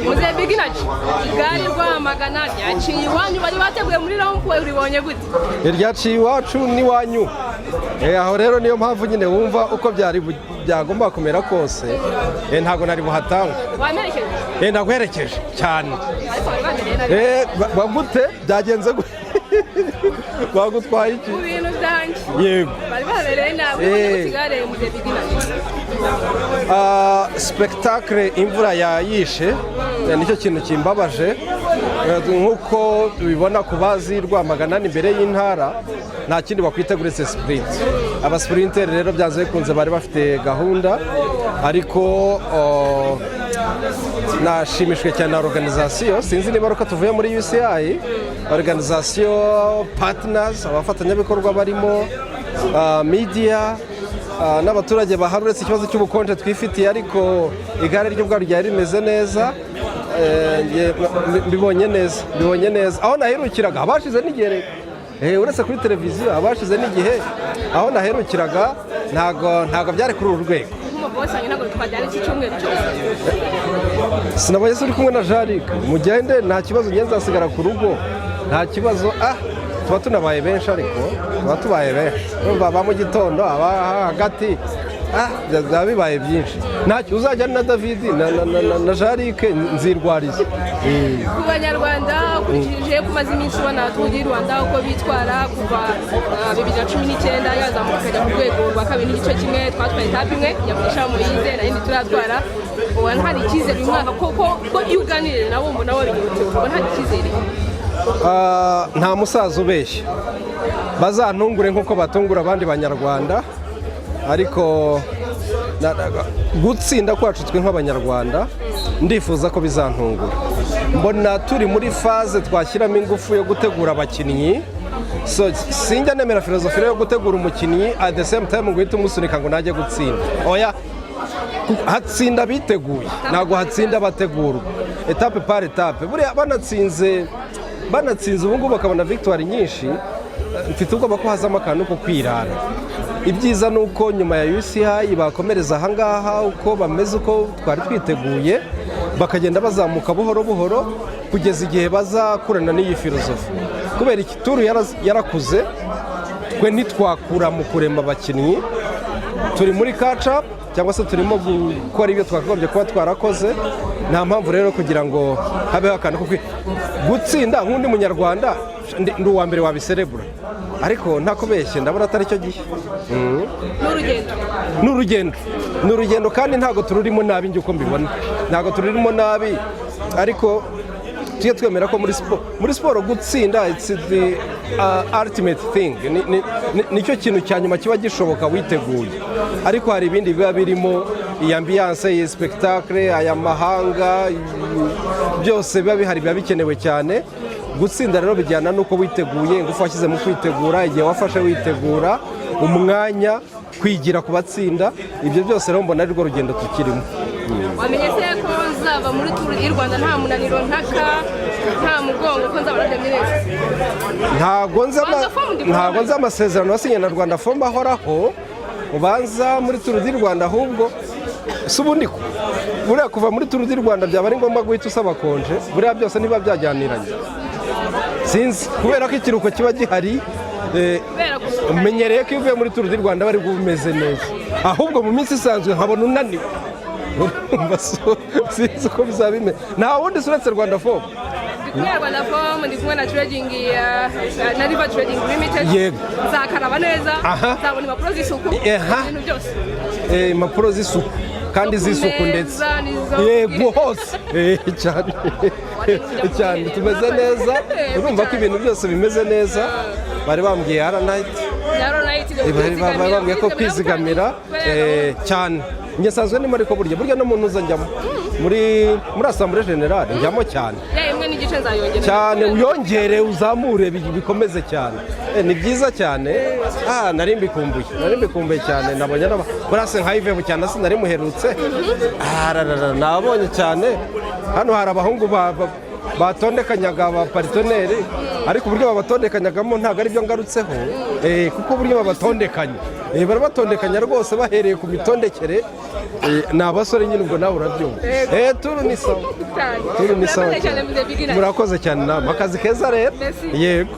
Muze biginaje igari rwamagana ryaciye iwanyu bari bateguye muri rompuwe uribonye gute? Ryaciye iwacu n'iwanyu. Aho rero niyo mpamvu nyine wumva uko byagomba kumera kose ntago nari buhatanga. Wamerekeje? Naguherekeje cyane. Bagute byagenze gute? Bagutwaye iki? Mu bintu byanjye. Yego. Bari babereye nawe mu kigare muze biginaje. Spectacle imvura yayishe nicyo kintu kimbabaje nk'uko tubibona ku bazi Rwamagana imbere y'intara nta kindi bakwiteguretse sprint. Aba sprinter rero byanze bikunze bari bafite gahunda ariko nashimishwe cyane na organisation. Sinzi niba ruka tuvuye muri UCI organisation partners abafatanyabikorwa barimo media n'abaturage baharuretse ikibazo cy'ubukonje twifitiye ariko igare ry'ubwaro ryari rimeze neza. Mbibonye neza aho naherukiraga abashize n'igihe uretse kuri televiziyo abashize n'igihe aho naherukiraga ntago byari kuri uru rwego. Sinabonye uri kumwe na Jarike mugende nta kibazo ngenza asigara ku rugo nta kibazo. Tuba tunabaye benshi ariko tuba tubaye benshi ba mu gitondo aba hagati byaba bibaye byinshi. Ntacyo uzajya na David na Jarike nzirwariza ku Banyarwanda ukurikije kumaze iminsi ubona turi Rwanda uko bitwara kuva 2019 yazamuka akajya ku rwego rwa kabiri n'igice kimwe twatwaye etape imwe yamurisha mu yize na yindi turatwara ubona hari icyizere uyu mwaka ko iyo uganirira nabo mbona wabigutse ubona hari icyizere. Nta musaza ubeshya bazantungure nk'uko batungura abandi Banyarwanda ariko gutsinda kwacu twe nk'Abanyarwanda ndifuza ko bizantungura. Mbona turi muri faze twashyiramo ingufu yo gutegura abakinnyi sinjya nemera filozofi yo gutegura umukinnyi at the same time guhita umusunika ngo najye gutsinda. Oya, hatsinda biteguye ntabwo hatsinda bategurwa etape par etape. Buriya banatsinze ubu ngubu bakabona victoire nyinshi mfite ubwoba ko hazamo akantu ko kwirara. Ibyiza ni uko nyuma ya UCI bakomereza ahangaha uko bameze uko twari twiteguye bakagenda bazamuka buhoro buhoro kugeza igihe bazakurana n'iyi filozofi. Kubera iki turu yarakuze twe ntitwakura mu kurema abakinnyi turi muri catch up cyangwa se turimo gukora ibyo twakagombye kuba twarakoze. Nta mpamvu rero kugira ngo habeho akantu ko gutsinda nk'undi munyarwanda ndi uwa mbere wabiserebura ariko ntakubeshye ndabona atari cyo gihe. N'urugendo kandi ntago tururimo nabi njye uko mbibona ntago tururimo nabi ariko tujye twemera ko muri siporo gutsinda it's the ultimate thing. Nicyo kintu cya nyuma kiba gishoboka witeguye ariko hari ibindi biba birimo iyi ambiance iyi spectacle aya mahanga byose biba bihari biba bikenewe cyane. Gutsinda rero bijyana nuko witeguye ingufu washyize mu kwitegura igihe wafashe witegura umwanya kwigira ku batsinda ibyo byose rero mbona ari rwo rugendo tukirimo. Wamenye se ko nzaba muri turu y'u Rwanda nta munaniro ntaka nta mugongo ko nzaba ndemye neza? Ntago nzi amasezerano wasinye na Rwanda Form ahoraho ubanza muri turu y'u Rwanda ahubwo si ubundi buriya kuva muri turu y'u Rwanda byaba ari ngombwa guhita usaba konje buriya byose niba byajyaniranye sinzi kubera ko ikiruhuko kiba gihari. Umenyereye ko iyo uvuye muri turu y'u Rwanda bari bumeze neza ahubwo mu minsi isanzwe nkabona unaniwe sinzi uko bizaba bimeze. Nta wundi uretse Rwanda Form. Rwanda Form ndi kumwe na trading na Reba Trading Limited. Yego. Zakaraba neza zabona impapuro z'isuku ibintu byose. Impapuro z'isuku kandi z'isuku ndetse yego hose cyane tumeze neza urumva ko ibintu byose bimeze neza. Bari bambwiye bari bambwiye ko kwizigamira cyane njye sanzwe ndimo ariko burya no muntu uzanjyamo muri assemblée générale njyamo cyane cyane uyongere uzamure bikomeze cyane. Ni byiza cyane. Nari mbikumbuye cyane nabonye burase nka Yves Bucyana sinari muherutse nabonye cyane. Hano hari abahungu batondekanyaga abaparitoneri ariko uburyo babatondekanyagamo ntabwo ari byo ngarutseho kuko uburyo babatondekanya barabatondekanya rwose bahereye ku mitondekere ni abasore nyine ubwo nawe urabyumva turu ni sawa murakoze cyane namwe akazi keza rero yego.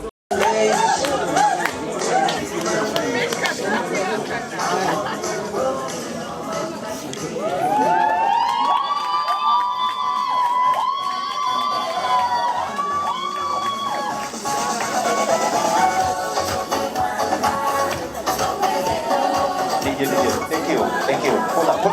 Thank you. Pull up.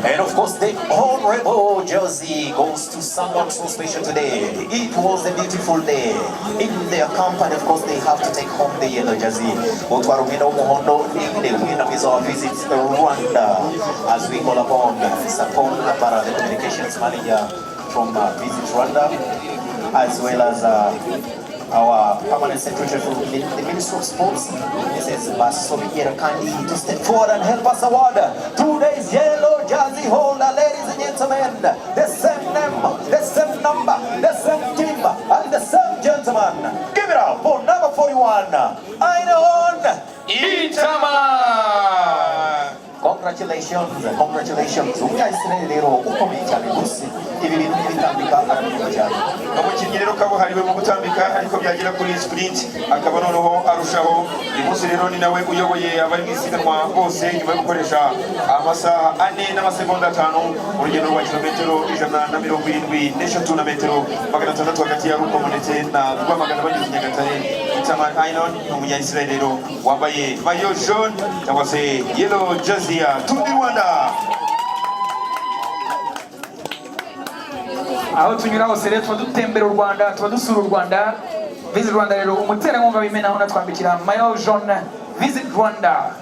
And of course, the honorable jersey goes to someone so special today. It was a beautiful day. In their company, of course, they have to take home the yellow jersey. Otwarumino Muhondo, the winner is our visit to Rwanda, as we call upon Sapon Abara, the communications manager from Visit Rwanda, as well as our permanent secretary from the Ministry of Sports, Mrs. Basobiera Kandi, to step forward and help us award today's yellow jersey holder, ladies and gentlemen. The same name, the same number, the same team, and the same gentleman. Give it up for number 41, Ainon Itama. Congratulations. Umyaisirero ukomeye cyane gusa ibi bintu bitambika arabivuga cyane. Umukinnyi rero kabuhariwe mu gutambika ariko byagera kuri sprint akaba noneho arushaho. Uyu munsi rero ni nawe uyoboye abari mu isiganwa bose nyuma yo gukoresha amasaha 4 n'amasegonda 5 urugendo rwa kilometero 173 na metero 600 hagati ya Rukomo ndetse na Rwamagana banyuze Nyagatare. Itama Ainon ni umunyayisirayeli rero wambaye maillot jaune cyangwa se yellow jersey ya Tour du Rwanda. Aho tunyura hose rero tuba dutembera u Rwanda, tuba dusura u Rwanda. Visit Rwanda rero umuterankunga w'imena aho natwambikira maillot jaune. Visit Rwanda.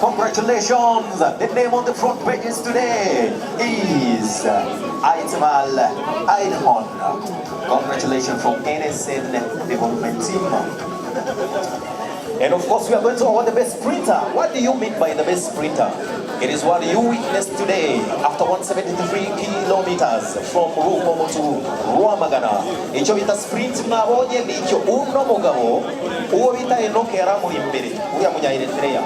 Congratulations. The name on the front pages today is Aitmal Ainhon. Congratulations from NSN Development Team. And of course we are going to award the best sprinter. What do you mean by the best sprinter? It is what you witnessed today after 173 kilometers from Rukomo to Rwamagana. Icyo bita sprint mwabonye nicyo uno mugabo uwo bita Enoke yaramuri imbere uriya munya-Eritrea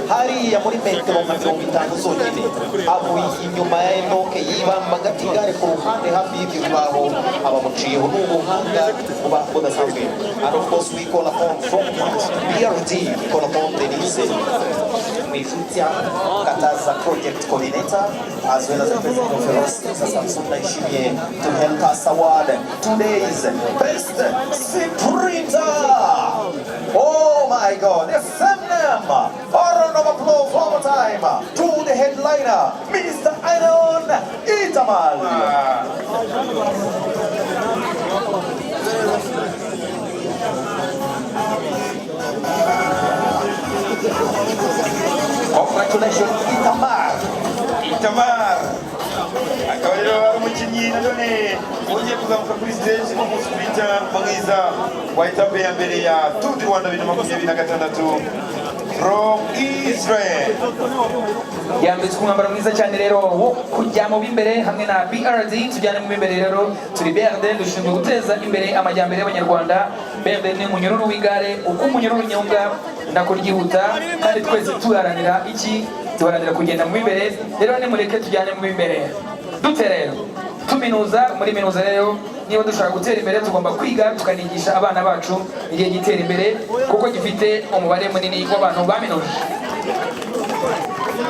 hariya muri metero 50 zonyine avuye inyuma ya Enoke yibamba gatigare ku ruhande hafi y'ibyo bibaho abamuciyeho n'ubuhanga buba budasanzwe. And of course we call upon from BRT, we call upon Denise wifuza Kataza project coordinator as well as the president of Rwanda to help us award today's best sprinter. Oh my God, the same name. A round of applause one more time to the headliner, Mr. Ainon Itamal. Congratulations, Itamar. Akaba rero ari umukinnyi nanone ugiye kuzamuka kuri stage n'umusprinter mwiza wa etape ya mbere ya Tour du Rwanda 2026 from Israel. Yambitswe umwambaro mwiza cyane rero wo kujya mu bimbere hamwe na BRD. Tujyane mu bimbere rero turi BRD dushinzwe guteza imbere amajyambere y'Abanyarwanda. BRD ni umunyururu w'igare uko umunyururu nyonga nako ryihuta kandi twese tuharanira iki tuharanira kugenda mu bimbere. Rero ni mureke tujyane mu bimbere dute rero tuminuza muri minuza rero niba dushaka gutera imbere tugomba kwiga tukanigisha abana bacu igihe gitera imbere kuko gifite umubare munini w'abantu baminuje.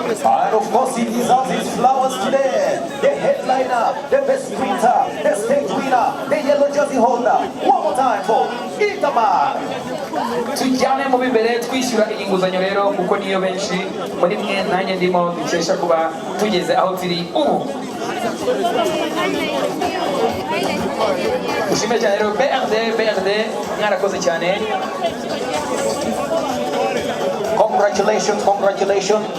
And of course he deserves his flowers today. The headliner, the best sprinter, the state winner, the yellow jersey holder. One more time for Itamar. Tujyane mu bimbere twishyura iyi nguzanyo rero kuko niyo benshi muri mwe nanjye ndimo dukesha kuba tugeze aho turi ubu. Ushime cyane rero BRD mwarakoze cyane. Congratulations, congratulations.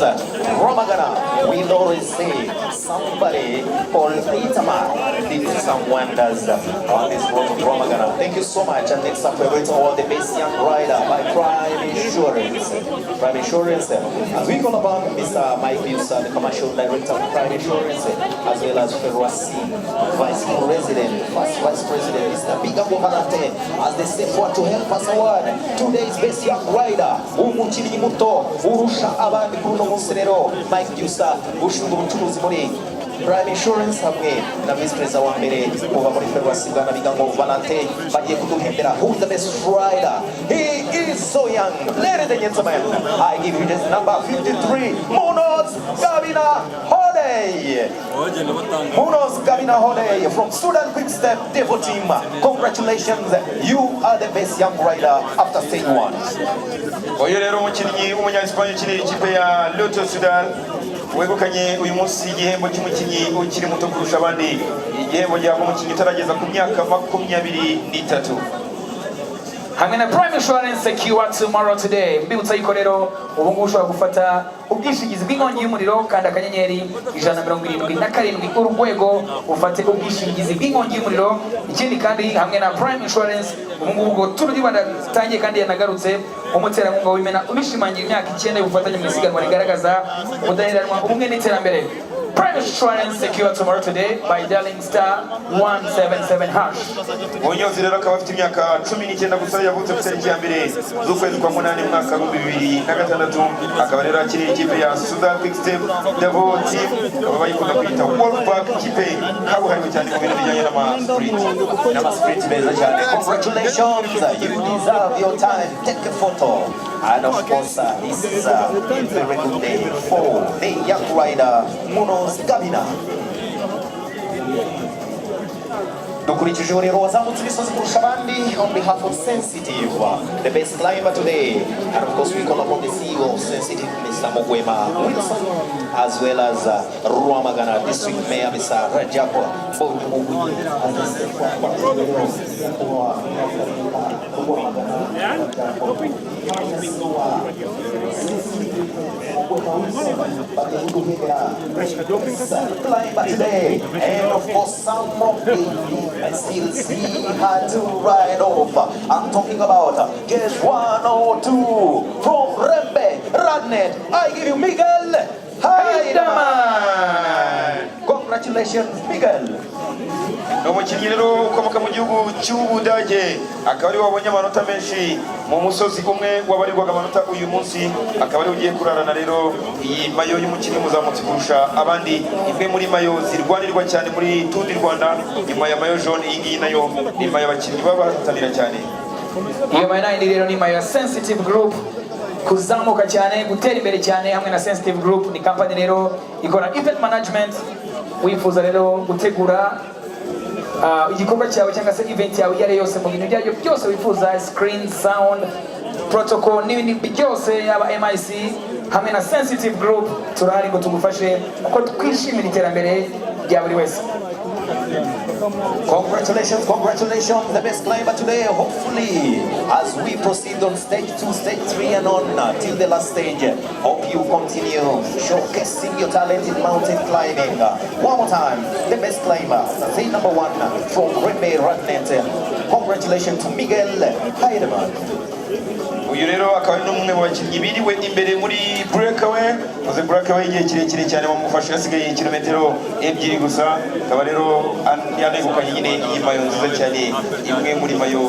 Romagana, we always say somebody called Itama did some wonders on this road of Romagana. Thank you so much. And next up, we're going to all the best young rider by Prime Insurance. Prime Insurance, as we call upon Mr. Mike Yves, the commercial director of Prime Insurance, as well as Ferrasi, Vice President, First Vice President, Mr. Bigambo Valante, as they step forward to help us award today's best young rider. Umukinnyi muto urusha abandi kuri uno munsi rero Mike Yves ushinzwe ubucuruzi muri Prime Insurance hamwe na Vice President wa mbere kuva muri Ferrasi bwana Bigambo Valante bagiye kuduhembera who is the best rider. He is so young. Ladies and gentlemen, I give you this number 53, Munoz Gabina Hode. Munoz Gabina Hode from Sudan Quick Step Devo Team. Congratulations, you are the best young rider after stage 1. Oyo rero umukinnyi w'umunya-Espagne ukinira ikipe ya Lotto Sudan wegukanye uyu munsi igihembo cy'umukinnyi ukiri muto kurusha abandi. Igihembo gihabwa umukinnyi utarageza ku myaka 23. hamwe na Prime Insurance secure tomorrow today. Mbibutsa yuko rero ubu ngubu ushobora gufata ubwishingizi bw'inkongi y'umuriro kandi akanyenyeri 177 urwego ufate ubwishingizi bw'inkongi y'umuriro. Ikindi kandi hamwe na Prime Insurance ubu ngubu turu Rwanda tangiye kandi yanagarutse umuterankunga w'imena ubishimangira imyaka 9 y'ubufatanye mu isiganwa rigaragaza ubudaheranwa ubumwe n'iterambere. Prime Insurance secure tomorrow today by dialing *177#. Munyozi rero akaba afite imyaka 19 gusa yavutse ku tariki ya mbere z'ukwezi kwa 8 mwaka wa 2006 akaba rero akiri ikipe ya Sudan Quick Step Devo Team aba bayikunda kwita World Park ikipe kabuhariwe cyane mu bintu bijyanye n'ama-sprint beza cyane. Congratulations, you deserve your time. Take a photo. And of course, this is a very good day for the young rider Munoz Gabina. Dukurikije rero wazamutse imisozi kurusha abandi on behalf of Sensitive, the best climber today. And of course we call upon the CEO of Sensitive, Mr. Mogwema Wilson, as well as Rwamagana District Mayor, Mr. Rajapo Bonumugu. Climber today, and of course some of the and still see had to ride off. I'm talking about just 1 or 2 from Reba Radnet. I give you Miguel Heidemann. Congratulations, Miguel. umukinnyi rero ukomoka mu gihugu cy'Ubudage akaba ari wabonye amanota menshi mu musozi umwe wabarirwaga amanota uyu munsi akaba ari ugiye kurarana rero iyi mayo y'umukinnyi muzamutse kurusha abandi imwe muri mayo zirwanirwa cyane muri Tour du Rwanda nyuma ya mayo jaune iyi ngiyi nayo ni mayo abakinnyi baba bahatanira cyane. Iyo mayo nayo rero ni mayo Sensitive Group kuzamuka cyane gutera imbere cyane hamwe na Sensitive Group ni company rero ikora event management. Wifuza rero gutegura igikorwa cyawe cyangwa se event yawe yari yose mu bintu byayo byose wifuza screen sound protocol n'ibindi byose yaba MIC hamwe na Sensitive Group turahari ngo tugufashe kuko twishimira iterambere rya buri wese. Congratulations, congratulations, the best climber today. Hopefully, as we proceed on stage 2, stage 3 and on till the last stage, hope you continue showcasing your talent in mountain climbing. One more time, the best climber, the number 1 from Reba Radnet. Congratulations to Miguel Heidemann. uyu rero akaba ari n'umwe mu bakinnyi biriwe imbere muri breakaway muze breakaway igihe kirekire cyane bamufashe hasigaye kilometero 2 gusa akaba rero yanegukanye nyine iyi mayo nziza cyane imwe muri mayo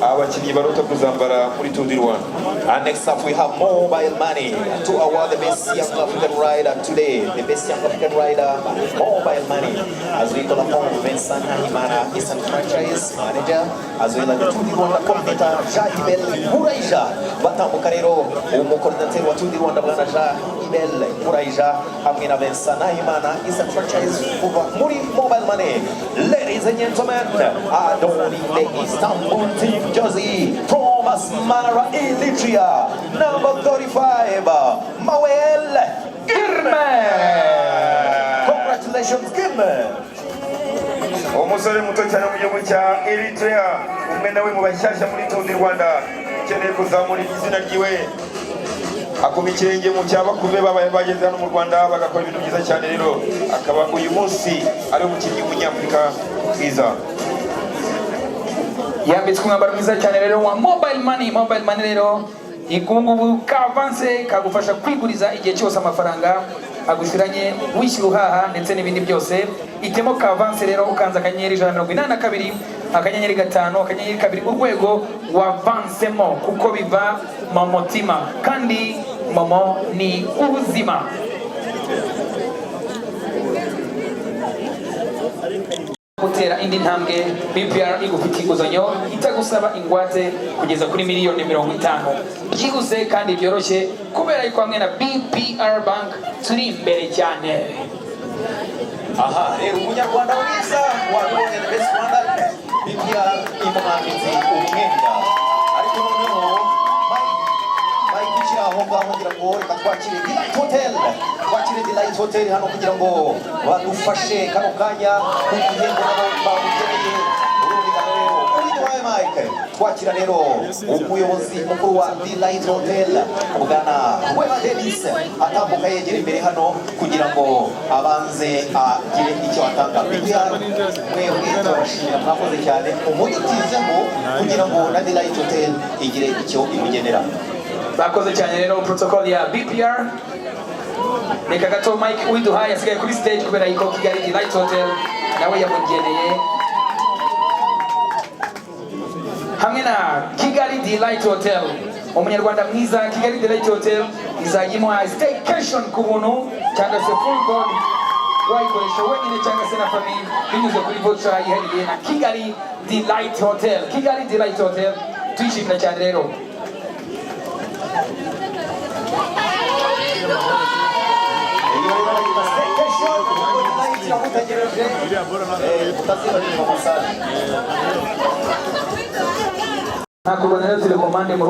abakinnyi barota kuzambara muri Tour du Rwanda. And next up we have mobile money to award the best young African rider today. The best young African rider, mobile money, as we call upon Vincent Himana, is a franchise manager, as well as the Tour du Rwanda coordinator Jahibel Muraija. Batambuka rero umukoordinateur wa Tour du Rwanda bwana Jahibel Muraija hamwe na Vincent Himana is a franchise over muri mobile money. Ladies and gentlemen, adorning the Istanbul team jersey from Asmara, Eritrea, number 35, Mawel Girme. Congratulations, Girme. umusore muto cyane mu gihugu cya Eritrea umwe nawe mu bashyashya muri Tour du Rwanda ukeneye kuzamura izina ryiwe akoma ikirenge mu cya bakuru be babaye bageze hano mu Rwanda bagakora ibintu byiza cyane rero akaba uyu munsi ari umukinnyi w'umunyafurika mwiza yambitswe umwambaro mwiza cyane rero wa mobile money rero ikungubu kavanse kagufasha kwiguriza igihe cyose amafaranga agushyiranye wishyura uhaha ndetse n'ibindi byose. Itemo kavanse rero ukanza akanyenyeri 182 akanyenyeri 5 akanyenyeri 2 urwego wavansemo kuko biva mu mutima kandi momo ni ubuzima. Gutera indi ntambwe BPR igufite inguzanyo itagusaba ingwate kugeza kuri miliyoni 50 byihuse kandi byoroshye kubera yuko hamwe na BPR Bank turi imbere cyane. Aha, rero umunyarwanda mwiza wabonye the best Rwanda BPR imwanditse umwenda ariko noneho Mike gushyira aho ngaho kugira ngo reka twakire Delight Hotel Delight Hotel hano kugira ngo badufashe kano kanya ku gihembo nabo bamugeneye urumvikana rero uwitwaye Mike twakira rero umuyobozi mukuru wa Delight Hotel Bwana Reba atambuka yegera imbere hano kugira ngo abanze agire icyo atanga. Mwebwe turabashimira mwakoze cyane umuyitizemo kugira ngo na Delight Hotel igire icyo imugenera. Bakoze cyane rero protocol ya BPR. Reka gato Mike widuha yasigaye kuri stage kubera yuko Kigali Delight Hotel nawe yamugeneye hamwe na Kigali Delight Hotel. Umunyarwanda mwiza Kigali Delight Hotel izajyimo staycation ku buntu cyangwa se full board wayikoresha wenyine cyangwa se na family binyuze kuri voucher yihariye na Kigali Delight Hotel. Kigali Delight Hotel tuyishimira cyane rero. Nta kubonera telekomande mu